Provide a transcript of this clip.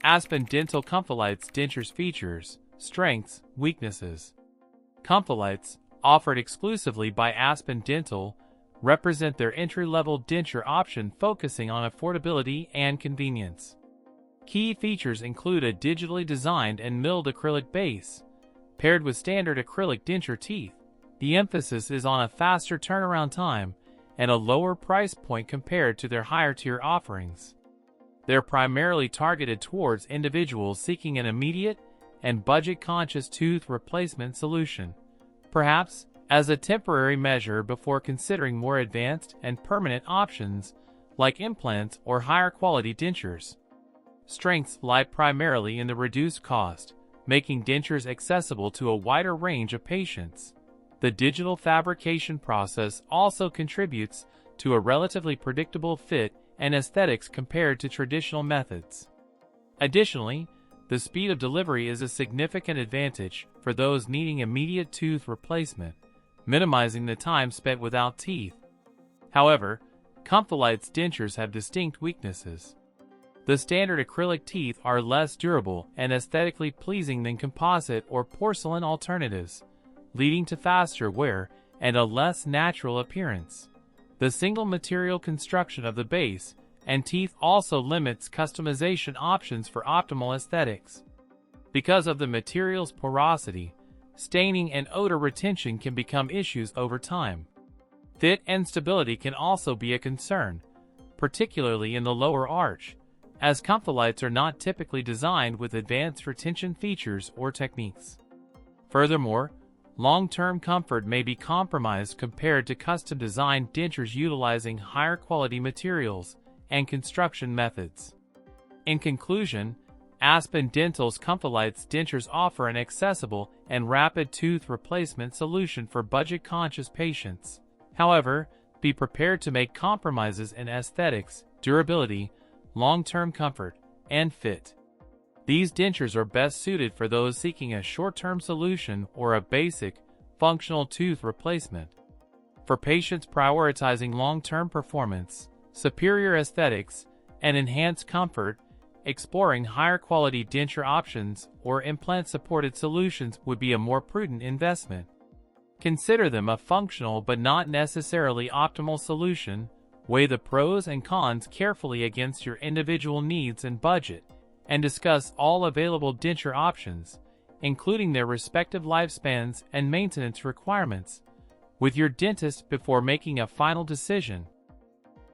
Aspen Dental Comfilytes Dentures features, strengths, weaknesses. Comfilytes, offered exclusively by Aspen Dental, represent their entry-level denture option focusing on affordability and convenience. Key features include a digitally designed and milled acrylic base, paired with standard acrylic denture teeth. The emphasis is on a faster turnaround time and a lower price point compared to their higher-tier offerings. They're primarily targeted towards individuals seeking an immediate and budget-conscious tooth replacement solution, perhaps as a temporary measure before considering more advanced and permanent options like implants or higher-quality dentures. Strengths lie primarily in the reduced cost, making dentures accessible to a wider range of patients. The digital fabrication process also contributes to a relatively predictable fit and aesthetics compared to traditional methods. Additionally, the speed of delivery is a significant advantage for those needing immediate tooth replacement, minimizing the time spent without teeth. However, Comfilytes dentures have distinct weaknesses. The standard acrylic teeth are less durable and aesthetically pleasing than composite or porcelain alternatives, leading to faster wear and a less natural appearance. The single material construction of the base and teeth also limits customization options for optimal aesthetics. Because of the material's porosity, staining and odor retention can become issues over time. Fit and stability can also be a concern, particularly in the lower arch, as Comfilytes are not typically designed with advanced retention features or techniques. Furthermore, long-term comfort may be compromised compared to custom-designed dentures utilizing higher-quality materials and construction methods. In conclusion, Aspen Dental's Comfilytes dentures offer an accessible and rapid tooth replacement solution for budget-conscious patients. However, be prepared to make compromises in aesthetics, durability, long-term comfort, and fit. These dentures are best suited for those seeking a short-term solution or a basic, functional tooth replacement. For patients prioritizing long-term performance, superior aesthetics, and enhanced comfort, exploring higher-quality denture options or implant-supported solutions would be a more prudent investment. Consider them a functional but not necessarily optimal solution. Weigh the pros and cons carefully against your individual needs and budget, and discuss all available denture options, including their respective lifespans and maintenance requirements, with your dentist before making a final decision.